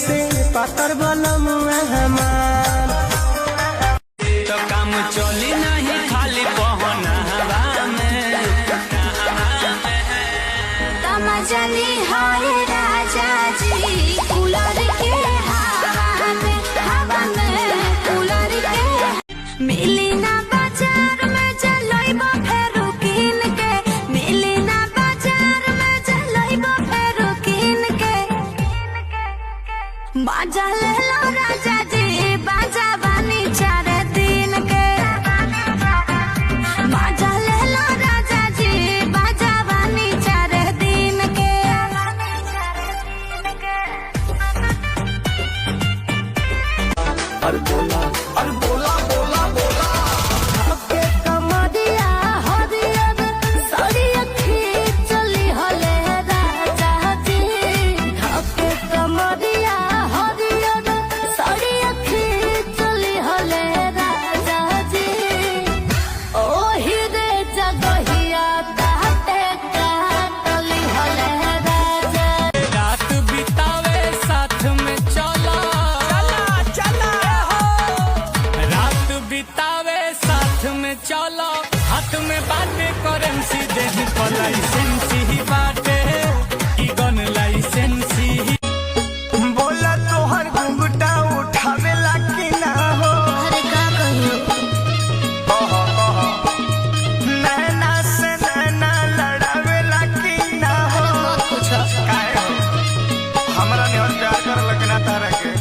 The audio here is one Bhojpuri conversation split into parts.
से पातर बलम हमार। तो काम चली नहीं खाली पहना हवा में। तमजनी हाय राजा जी कूलर के हवा में कूलर के। मिली ना बाजार में चलइबो फेरो किन के, मिली ना बाजार में चलइबो फेरो किन के। बाजा ले लो राजा जी बाजा बानी 4 दिन के। बाजा ले लो राजा जी बाजा बानी 4 दिन के। अरे बोला बोला बोला आपके कमरिया हरियर सड़िया खींचली हले राजा जी। आपके कमरिया हरियर सड़िया खींचली हले राजा जी। ओही रे जगहिया ताते काटली हले राजा। रात बितावे साथ में चला चला रात बितावे साथ में चलो। हाथ में बातें करेंसी देही पर लाइसेंस ही बाटे की गन लाइसेंस ही। बोला तोहर घुंघटा उठावे ला कि ना हो। अरे का कहियो नैना से नैना लड़ावे ला कि ना हो। मत पूछो। काहे हो? हमरा निहर प्यार कर लगना तारा के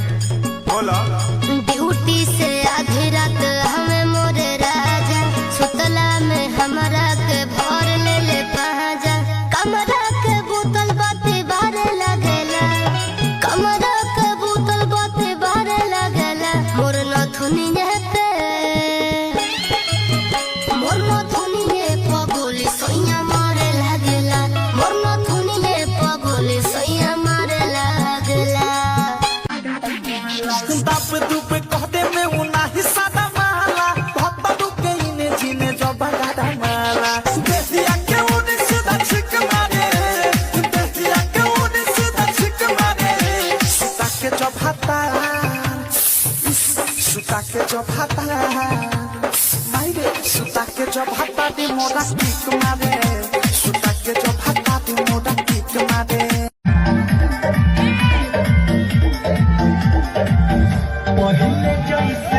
बोला। ड्यूटी से आधी रात हमें मोरे राजा सुतला में हमरा के भर ले पहाजा। कमरा के बोतल बाती बारे लगेला, कमरा के बोतल बाती बारे लगेला। मोर नथुनिए पे मोर नथुनिए पगोली सैया मारे लगेला। मोर नथुनिए पगोली सैया मारे लगेला। बाप दुप कहते में उना हिस्सा माला भत्ता दुके इने जीने जो बगाड़ा माला। देखिया के उन्हें सीधा छिक मारे, देखिया के उन्हें सीधा छिक मारे। सुता के जो भाता मायरे सुता के जो भाता दी मोड़ा किक मारे। सुता के जो भाता दी मोड़ा किक मारे। पहले जैसे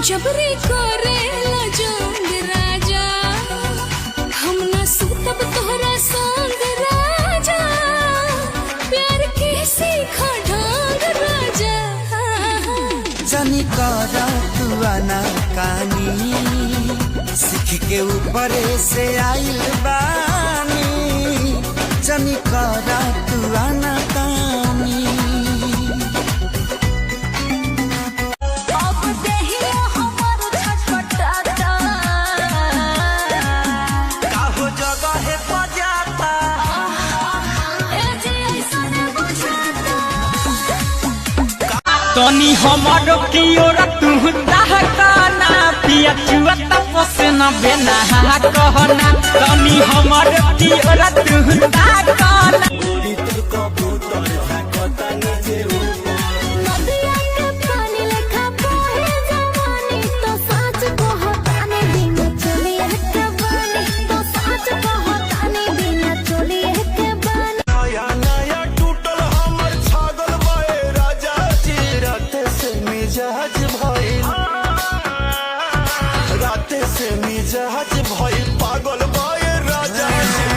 जबरी करेला जोंग राजा हम न सुतब तोहरा संग राजा। प्यार के सीखा ढंग राजा। जनी करा तू आना कानी सीख के ऊपर से आइल बानी। जनी करा तू आना कानी। अब देहिया हमर छटपटाता। काहो जगह है बजाता ए जी ऐसन बुझाता। तनी हमारो की ओर तू कहना पिया चुआ तपसे न बेना कहना। तनी हमारो की ओर तू कहना। नदिया के पानी लेखा बहे जवानी। तो साँच कहतानी बिना चोलिए के बानी। तो साँच कहतानी बिना चोलिए के बानी। नया नया टूटल हमर छागल भए राजा जी। राते से मिजाज भइल, राते से मिजाज भइल पागल भए राजा जी।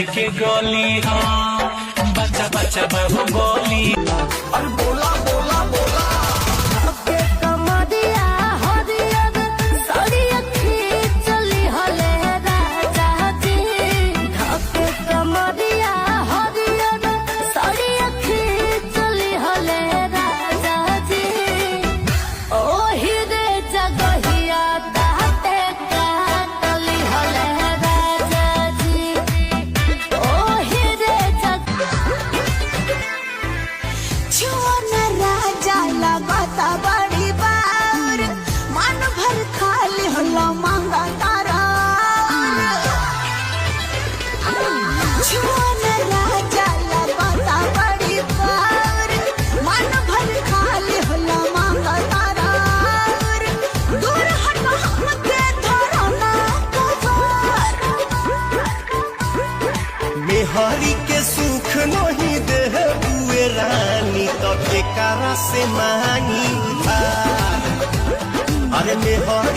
जी के गोली हो बच्चा बच्चा बहु बोली। अरे बोला बोला बोला के कमरिया हरियर सड़िया खींचली हले राजा जी के कमरिया हरियर सड़िया खींचली हले राजा जी ओही रे जगहिया ताते काटली हले राजा जी ओही रे छोन राजा लगता बड़ी बार मन भर खाली होला मांगा तारा छोन राजा लगता बड़ी बार मन भर खाली होला मांगा तारा दूर हट हमके धरना कबर मेहरी के सुख नहीं दे बुए रानी तो बेकारा से मांगी उधार। अरे मेहर